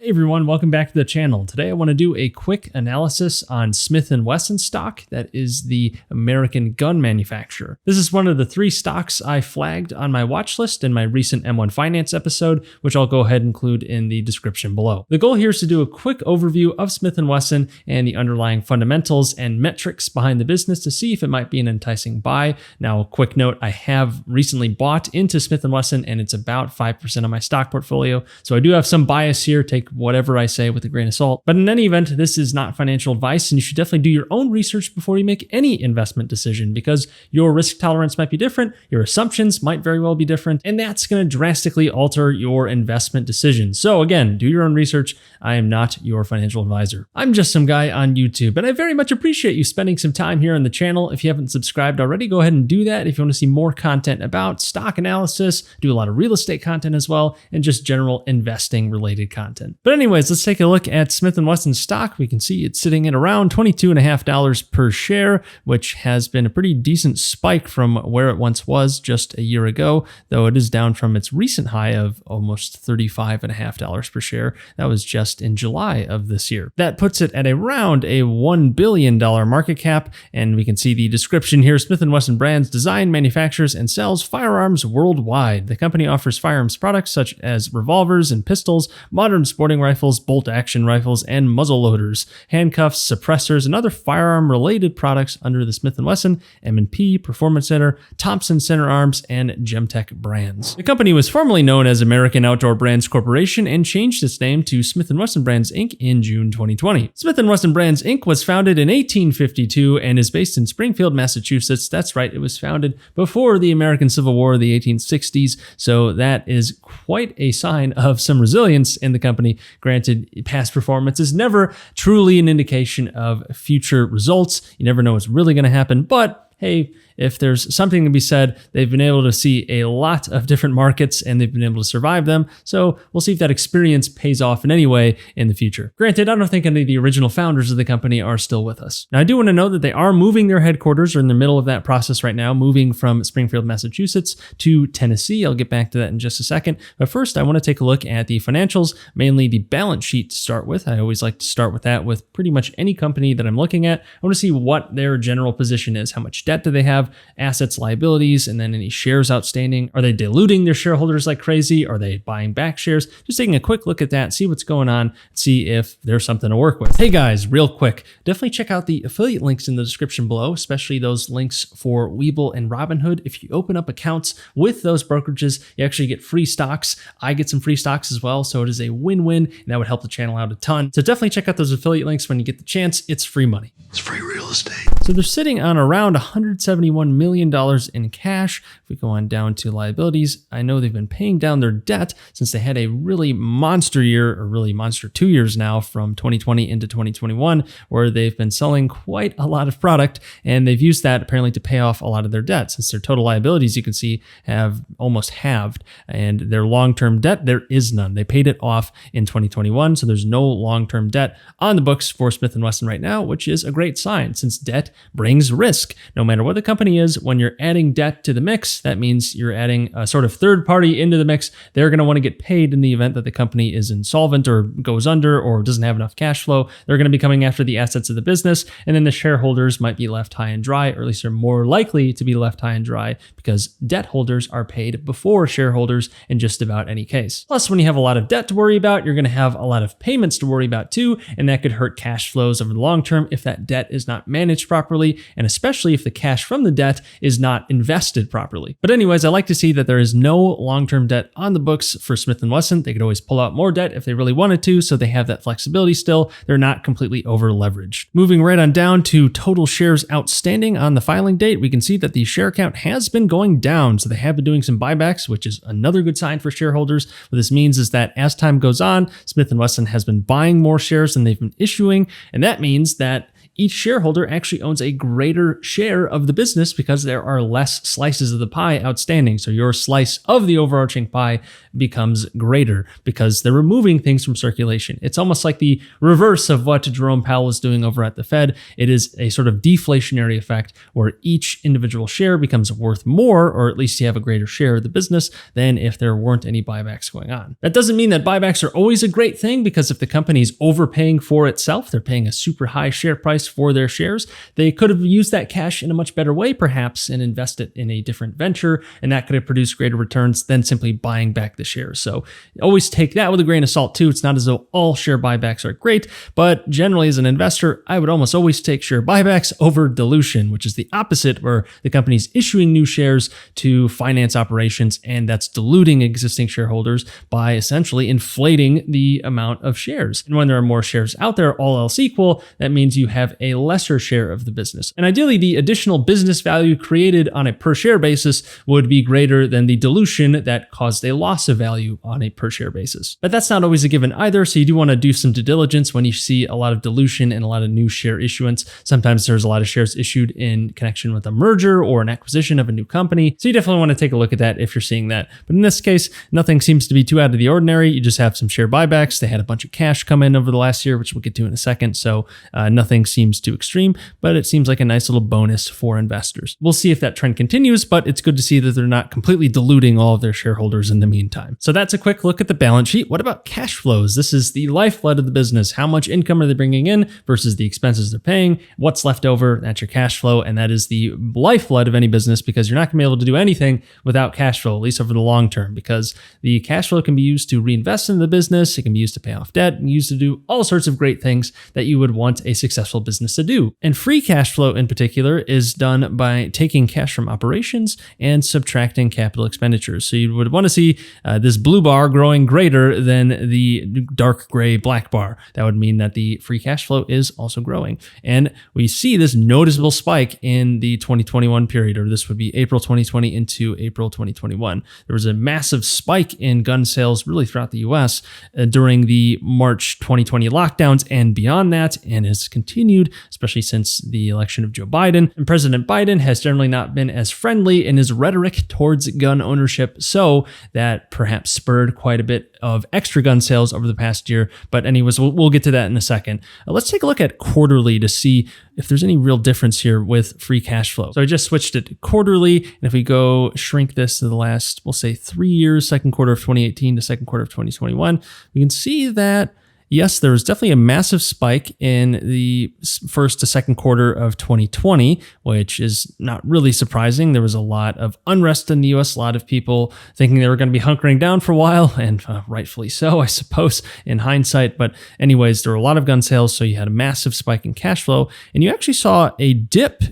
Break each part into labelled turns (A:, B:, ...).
A: Hey everyone, welcome back to the channel. Today I want to do a quick analysis on Smith Wesson stock, that is the American gun manufacturer. This is one of the 3 stocks I flagged on my watch list in my recent M1 Finance episode, which I'll go ahead and include in the description below. The goal here is to do a quick overview of Smith Wesson and the underlying fundamentals and metrics behind the business to see if it might be an enticing buy. Now, a quick note, I have recently bought into Smith Wesson and it's about 5% of my stock portfolio, so I do have some bias here. Take whatever I say with a grain of salt. But in any event, this is not financial advice, and you should definitely do your own research before you make any investment decision, because your risk tolerance might be different, your assumptions might very well be different, and that's going to drastically alter your investment decision. So again, do your own research. I am not your financial advisor. I'm just some guy on YouTube, and I very much appreciate you spending some time here on the channel. If you haven't subscribed already, go ahead and do that. If you want to see more content about stock analysis, do a lot of real estate content as well, and just general investing related content. But anyways, let's take a look at Smith Wesson stock. We can see it's sitting at around $22.50 per share, which has been a pretty decent spike from where it once was just a year ago, though it is down from its recent high of almost $35.50 per share. That was just in July of this year. That puts it at around a $1 billion market cap, and we can see the description here. Smith Wesson Brands design, manufactures, and sells firearms worldwide. The company offers firearms products such as revolvers and pistols, modern sporting rifles, bolt-action rifles, and muzzle loaders, handcuffs, suppressors, and other firearm-related products under the Smith & Wesson, M&P, Performance Center, Thompson Center Arms, and Gemtech brands. The company was formerly known as American Outdoor Brands Corporation and changed its name to Smith & Wesson Brands Inc. in June 2020. Smith & Wesson Brands Inc. was founded in 1852 and is based in Springfield, Massachusetts. That's right, it was founded before the American Civil War of the 1860s, so that is quite a sign of some resilience in the company. Granted, past performance is never truly an indication of future results. You never know what's really going to happen, but hey, if there's something to be said, they've been able to see a lot of different markets and they've been able to survive them. So we'll see if that experience pays off in any way in the future. Granted, I don't think any of the original founders of the company are still with us. Now, I do want to know that they are moving their headquarters, or in the middle of that process right now, moving from Springfield, Massachusetts to Tennessee. I'll get back to that in just a second. But first, I want to take a look at the financials, mainly the balance sheet to start with. I always like to start with that with pretty much any company that I'm looking at. I want to see what their general position is. How much debt do they have? Assets, liabilities, and then any shares outstanding. Are they diluting their shareholders like crazy? Are they buying back shares? Just taking a quick look at that, see what's going on, see if there's something to work with. Hey guys, real quick, definitely check out the affiliate links in the description below, especially those links for Webull and Robinhood. If you open up accounts with those brokerages, you actually get free stocks. I get some free stocks as well, so it is a win-win, and that would help the channel out a ton. So definitely check out those affiliate links when you get the chance. It's free money.
B: It's free real estate.
A: So they're sitting on around $171 million in cash. If we go on down to liabilities, I know they've been paying down their debt since they had a really monster year, or really monster 2 years now, from 2020 into 2021, where they've been selling quite a lot of product, and they've used that apparently to pay off a lot of their debt, since their total liabilities, you can see, have almost halved, and their long-term debt, there is none. They paid it off in 2021, so there's no long-term debt on the books for Smith & Wesson right now, which is a great sign, since debt brings risk. No matter what the company is, when you're adding debt to the mix, that means you're adding a sort of third party into the mix. They're going to want to get paid in the event that the company is insolvent or goes under or doesn't have enough cash flow. They're going to be coming after the assets of the business, and then the shareholders might be left high and dry, or at least they're more likely to be left high and dry, because debt holders are paid before shareholders in just about any case. Plus, when you have a lot of debt to worry about, you're going to have a lot of payments to worry about too, and that could hurt cash flows over the long term if that debt is not managed properly, and especially if the cash from the debt is not invested properly. But anyways, I like to see that there is no long-term debt on the books for Smith & Wesson. They could always pull out more debt if they really wanted to, so they have that flexibility still. They're not completely over-leveraged. Moving right on down to total shares outstanding on the filing date, we can see that the share count has been going down, so they have been doing some buybacks, which is another good sign for shareholders. What this means is that as time goes on, Smith & Wesson has been buying more shares than they've been issuing, and that means that each shareholder actually owns a greater share of the business because there are less slices of the pie outstanding. So your slice of the overarching pie becomes greater because they're removing things from circulation. It's almost like the reverse of what Jerome Powell is doing over at the Fed. It is a sort of deflationary effect where each individual share becomes worth more, or at least you have a greater share of the business than if there weren't any buybacks going on. That doesn't mean that buybacks are always a great thing, because if the company's overpaying for itself, they're paying a super high share price for their shares, they could have used that cash in a much better way perhaps and invest it in a different venture, and that could have produced greater returns than simply buying back the shares. So always take that with a grain of salt too. It's not as though all share buybacks are great, but generally as an investor, I would almost always take share buybacks over dilution, which is the opposite, where the company's issuing new shares to finance operations, and that's diluting existing shareholders by essentially inflating the amount of shares. And when there are more shares out there, all else equal, that means you have a lesser share of the business. And ideally, the additional business value created on a per share basis would be greater than the dilution that caused a loss of value on a per share basis. But that's not always a given either, so you do want to do some due diligence when you see a lot of dilution and a lot of new share issuance. Sometimes there's a lot of shares issued in connection with a merger or an acquisition of a new company, so you definitely want to take a look at that if you're seeing that. But in this case, nothing seems to be too out of the ordinary. You just have some share buybacks. They had a bunch of cash come in over the last year, which we'll get to in a second, so nothing seems too extreme, but it seems like a nice little bonus for investors. We'll see if that trend continues, but it's good to see that they're not completely diluting all of their shareholders in the meantime. So that's a quick look at the balance sheet. What about cash flows? This is the lifeblood of the business. How much income are they bringing in versus the expenses they're paying? What's left over? That's your cash flow, and that is the lifeblood of any business, because you're not going to be able to do anything without cash flow, at least over the long term, because the cash flow can be used to reinvest in the business, it can be used to pay off debt, and used to do all sorts of great things that you would want a successful business to do. And free cash flow in particular is done by taking cash from operations and subtracting capital expenditures. So you would want to see this blue bar growing greater than the dark gray black bar. That would mean that the free cash flow is also growing. And we see this noticeable spike in the 2021 period, or this would be April 2020 into April 2021. There was a massive spike in gun sales really throughout the US during the March 2020 lockdowns and beyond that, and has continued, especially since the election of Joe Biden. And President Biden has generally not been as friendly in his rhetoric towards gun ownership, so that perhaps spurred quite a bit of extra gun sales over the past year. But anyways, we'll get to that in a second. Let's take a look at quarterly to see if there's any real difference here with free cash flow. So I just switched it to quarterly, and if we go shrink this to the last, we'll say 3 years, second quarter of 2018 to second quarter of 2021, we can see that yes, there was definitely a massive spike in the first to second quarter of 2020, which is not really surprising. There was a lot of unrest in the US, a lot of people thinking they were going to be hunkering down for a while, and rightfully so, I suppose, in hindsight. But anyways, there were a lot of gun sales, so you had a massive spike in cash flow, and you actually saw a dip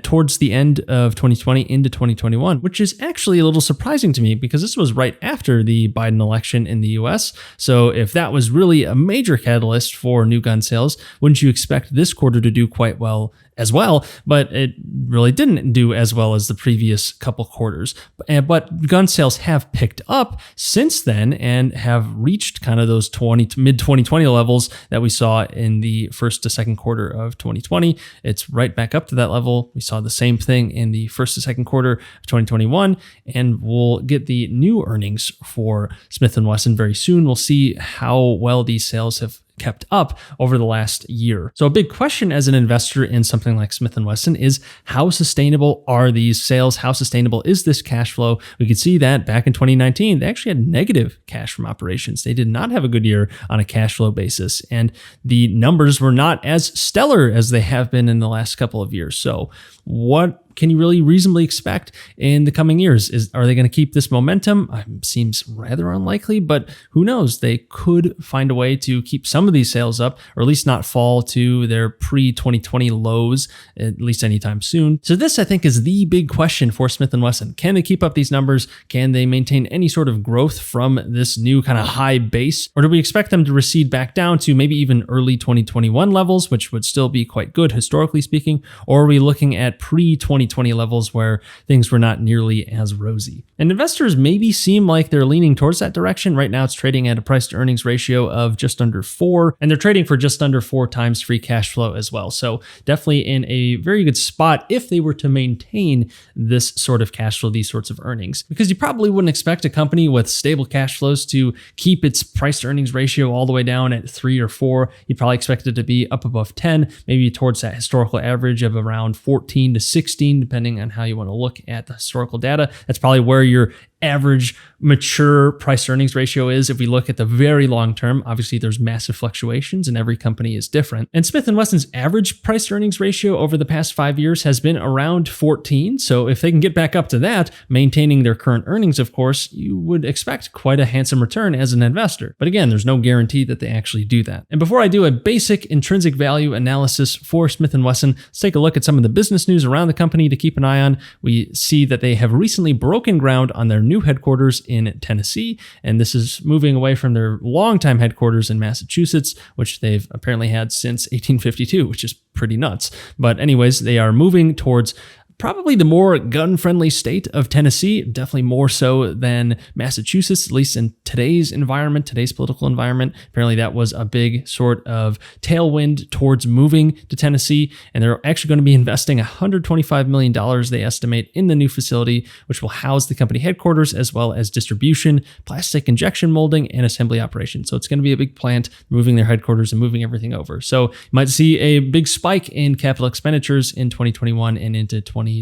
A: towards the end of 2020 into 2021, which is actually a little surprising to me because this was right after the Biden election in the US. So if that was really a major catalyst for new gun sales, wouldn't you expect this quarter to do quite well as well? But it really didn't do as well as the previous couple quarters. But gun sales have picked up since then and have reached kind of those mid 2020 levels that we saw in the first to second quarter of 2020. It's right back up to that level. We saw the same thing in the first to second quarter of 2021, and we'll get the new earnings for Smith & Wesson very soon. We'll see how well these sales have kept up over the last year. So a big question as an investor in something like Smith & Wesson is, how sustainable are these sales? How sustainable is this cash flow? We could see that back in 2019, they actually had negative cash from operations. They did not have a good year on a cash flow basis, and the numbers were not as stellar as they have been in the last couple of years. So what can you really reasonably expect in the coming years? Are they going to keep this momentum? Seems rather unlikely, but who knows? They could find a way to keep some of these sales up, or at least not fall to their pre-2020 lows, at least anytime soon. So this, I think, is the big question for Smith & Wesson. Can they keep up these numbers? Can they maintain any sort of growth from this new kind of high base? Or do we expect them to recede back down to maybe even early 2021 levels, which would still be quite good historically speaking? Or are we looking at pre-2020 2020 levels where things were not nearly as rosy. And investors maybe seem like they're leaning towards that direction. Right now it's trading at a price to earnings ratio of just under 4, and they're trading for just under 4 times free cash flow as well. So definitely in a very good spot if they were to maintain this sort of cash flow, these sorts of earnings, because you probably wouldn't expect a company with stable cash flows to keep its price to earnings ratio all the way down at 3 or 4. You'd probably expect it to be up above 10, maybe towards that historical average of around 14 to 16, depending on how you want to look at the historical data. That's probably where your average mature price earnings ratio is. If we look at the very long term, obviously there's massive fluctuations and every company is different. And Smith & Wesson's average price earnings ratio over the past 5 years has been around 14. So if they can get back up to that, maintaining their current earnings, of course, you would expect quite a handsome return as an investor. But again, there's no guarantee that they actually do that. And before I do a basic intrinsic value analysis for Smith & Wesson, let's take a look at some of the business news around the company to keep an eye on. We see that they have recently broken ground on their new headquarters in Tennessee, and this is moving away from their longtime headquarters in Massachusetts, which they've apparently had since 1852, which is pretty nuts. But anyways, they are moving towards probably the more gun-friendly state of Tennessee, definitely more so than Massachusetts, at least in today's environment, today's political environment. Apparently that was a big sort of tailwind towards moving to Tennessee, and they're actually going to be investing $125 million, they estimate, in the new facility, which will house the company headquarters as well as distribution, plastic injection molding, and assembly operations. So it's going to be a big plant, moving their headquarters and moving everything over. So you might see a big spike in capital expenditures in 2021 and into 2023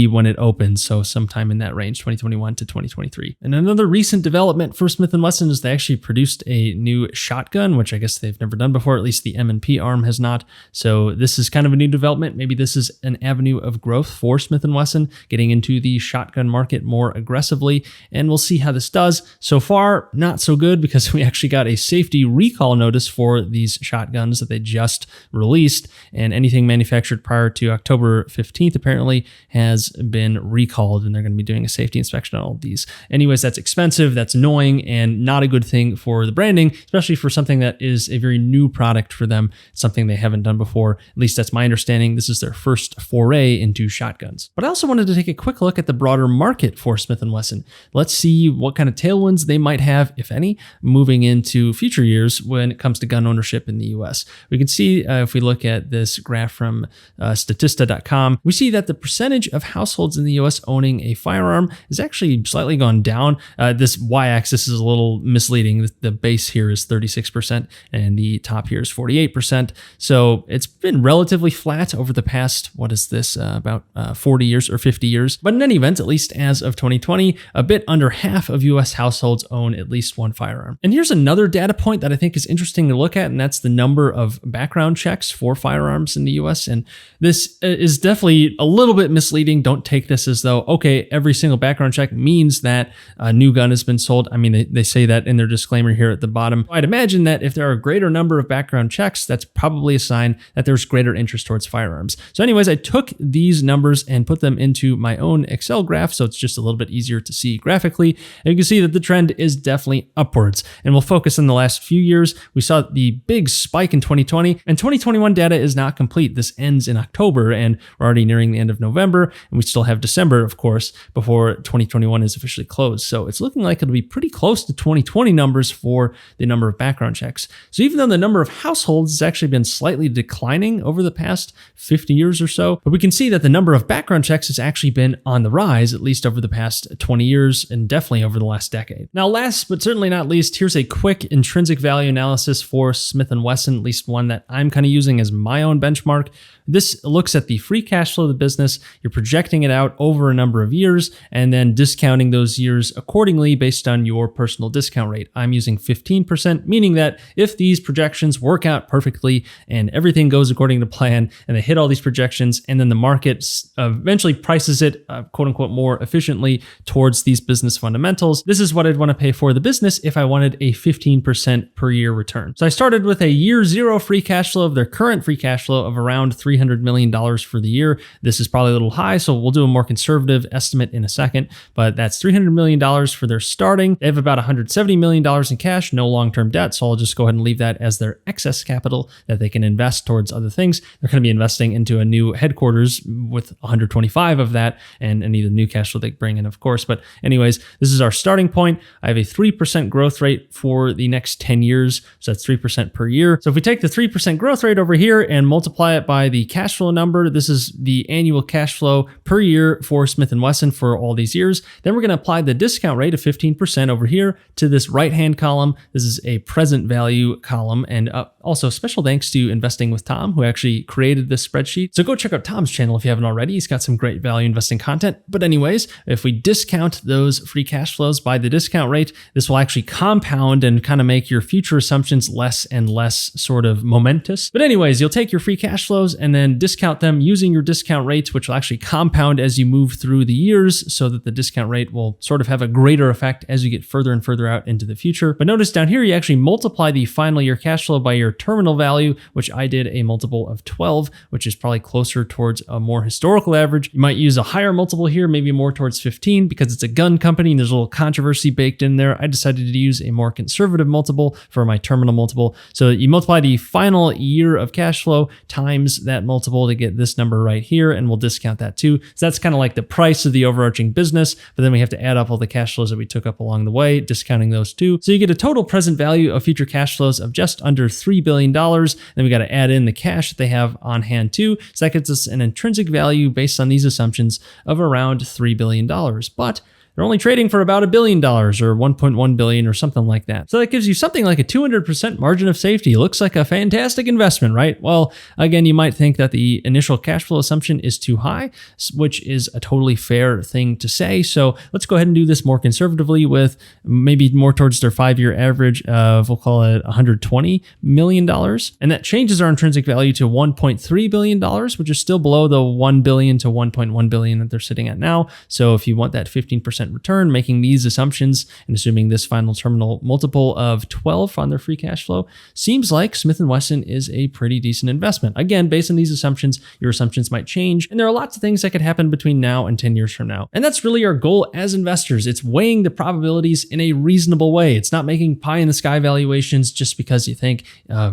A: when it opens, so sometime in that range, 2021 to 2023. And another recent development for Smith & Wesson is they actually produced a new shotgun, which I guess they've never done before, at least the M&P arm has not. So this is kind of a new development. Maybe this is an avenue of growth for Smith & Wesson, getting into the shotgun market more aggressively, and we'll see how this does. So far, not so good, because we actually got a safety recall notice for these shotguns that they just released, and anything manufactured prior to October 15th apparently has been recalled, and they're going to be doing a safety inspection on all of these. Anyways, that's expensive, that's annoying, and not a good thing for the branding, especially for something that is a very new product for them, something they haven't done before. At least that's my understanding. This is their first foray into shotguns. But I also wanted to take a quick look at the broader market for Smith & Wesson. Let's see what kind of tailwinds they might have, if any, moving into future years when it comes to gun ownership in the US. We can see if we look at this graph from Statista.com, we see that the percentage of households in the US owning a firearm is actually slightly gone down. This y-axis is a little misleading. The base here is 36% and the top here is 48%. So it's been relatively flat over the past, about 40 years or 50 years. But in any event, at least as of 2020, a bit under half of US households own at least one firearm. And here's another data point that I think is interesting to look at, and that's the number of background checks for firearms in the US. And this is definitely a little bit misleading. Don't take this as though, okay, every single background check means that a new gun has been sold. I mean, they say that in their disclaimer here at the bottom. I'd imagine that if there are a greater number of background checks, that's probably a sign that there's greater interest towards firearms. So anyways, I took these numbers and put them into my own Excel graph, so it's just a little bit easier to see graphically. And you can see that the trend is definitely upwards. And we'll focus on the last few years. We saw the big spike in 2020, and 2021 data is not complete. This ends in October, and we're already nearing the end of November, and we still have December, of course, before 2021 is officially closed. So it's looking like it'll be pretty close to 2020 numbers for the number of background checks. So even though the number of households has actually been slightly declining over the past 50 years or so, but we can see that the number of background checks has actually been on the rise, at least over the past 20 years and definitely over the last decade. Now, last but certainly not least, here's a quick intrinsic value analysis for Smith & Wesson, at least one that I'm kind of using as my own benchmark. This looks at the free cash flow of the business. You're projecting it out over a number of years and then discounting those years accordingly based on your personal discount rate. I'm using 15%, meaning that if these projections work out perfectly and everything goes according to plan and they hit all these projections, and then the market eventually prices it quote unquote more efficiently towards these business fundamentals, this is what I'd want to pay for the business if I wanted a 15% per year return. So I started with a year zero free cash flow of their current free cash flow of around $300 million for the year. here. This is probably a little high, so we'll do a more conservative estimate in a second, but that's $300 million for their starting. They have about $170 million in cash, no long-term debt, so I'll just go ahead and leave that as their excess capital that they can invest towards other things. They're going to be investing into a new headquarters with 125 of that and any of the new cash flow they bring in, of course. But anyways, this is our starting point. I have a 3% growth rate for the next 10 years, so that's 3% per year. So if we take the 3% growth rate over here and multiply it by the cash flow number, this is the annual cash flow per year for Smith & Wesson for all these years. Then we're going to apply the discount rate of 15% over here to this right-hand column. This is a present value column. And also special thanks to Investing with Tom, who actually created this spreadsheet. So go check out Tom's channel if you haven't already. He's got some great value investing content. But anyways, if we discount those free cash flows by the discount rate, this will actually compound and kind of make your future assumptions less and less sort of momentous. But anyways, you'll take your free cash flows and then discount them using your discount rates, which will actually compound as you move through the years so that the discount rate will sort of have a greater effect as you get further and further out into the future. But notice down here, you actually multiply the final year cash flow by your terminal value, which I did a multiple of 12, which is probably closer towards a more historical average. You might use a higher multiple here, maybe more towards 15 because it's a gun company and there's a little controversy baked in there. I decided to use a more conservative multiple for my terminal multiple. So you multiply the final year of cash flow times that multiple to get this number right here, and we'll discount that too. So that's kind of like the price of the overarching business, but then we have to add up all the cash flows that we took up along the way, discounting those two. So you get a total present value of future cash flows of just under $3 billion. Then we got to add in the cash that they have on hand too. So that gets us an intrinsic value based on these assumptions of around $3 billion. But they're only trading for about $1 billion or 1.1 billion or something like that. So that gives you something like a 200% margin of safety. Looks like a fantastic investment, right? Well, again, you might think that the initial cash flow assumption is too high, which is a totally fair thing to say. So let's go ahead and do this more conservatively with maybe more towards their 5-year average of, we'll call it $120 million. And that changes our intrinsic value to $1.3 billion, which is still below the 1 billion to 1.1 billion that they're sitting at now. So if you want that 15% return, making these assumptions and assuming this final terminal multiple of 12 on their free cash flow, seems like Smith & Wesson is a pretty decent investment. Again, based on these assumptions, your assumptions might change, and there are lots of things that could happen between now and 10 years from now. And that's really our goal as investors. It's weighing the probabilities in a reasonable way. It's not making pie in the sky valuations just because you think,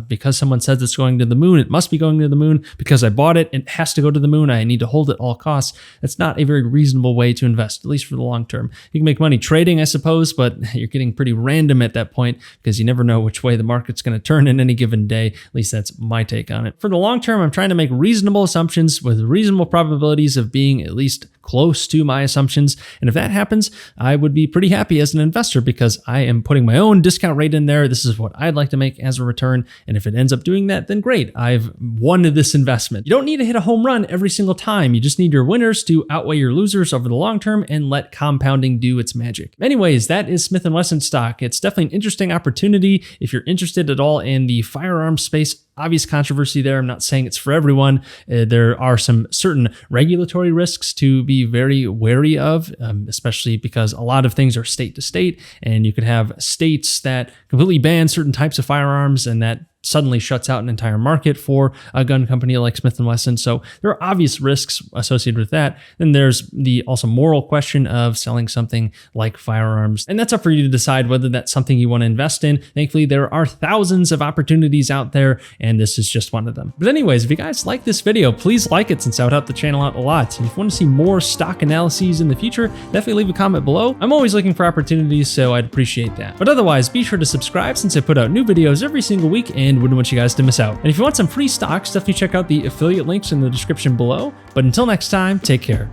A: because someone says it's going to the moon, it must be going to the moon. Because I bought it, it has to go to the moon. I need to hold it at all costs. That's not a very reasonable way to invest, at least for the long term. You can make money trading, I suppose, but you're getting pretty random at that point because you never know which way the market's going to turn in any given day. At least that's my take on it. For the long term, I'm trying to make reasonable assumptions with reasonable probabilities of being at least close to my assumptions. And if that happens, I would be pretty happy as an investor because I am putting my own discount rate in there. This is what I'd like to make as a return. And if it ends up doing that, then great. I've won this investment. You don't need to hit a home run every single time. You just need your winners to outweigh your losers over the long term and let compounding do its magic. Anyways, that is Smith & Wesson stock. It's definitely an interesting opportunity if you're interested at all in the firearm space. Obvious controversy there. I'm not saying it's for everyone. There are some certain regulatory risks to be very wary of, especially because a lot of things are state to state, and you could have states that completely ban certain types of firearms, and that suddenly shuts out an entire market for a gun company like Smith & Wesson. So there are obvious risks associated with that. Then there's the also moral question of selling something like firearms. And that's up for you to decide whether that's something you want to invest in. Thankfully, there are thousands of opportunities out there, and this is just one of them. But anyways, if you guys like this video, please like it since that would help the channel out a lot. And if you want to see more stock analyses in the future, definitely leave a comment below. I'm always looking for opportunities, so I'd appreciate that. But otherwise, be sure to subscribe since I put out new videos every single week and wouldn't want you guys to miss out. And if you want some free stocks, definitely check out the affiliate links in the description below. But until next time, take care.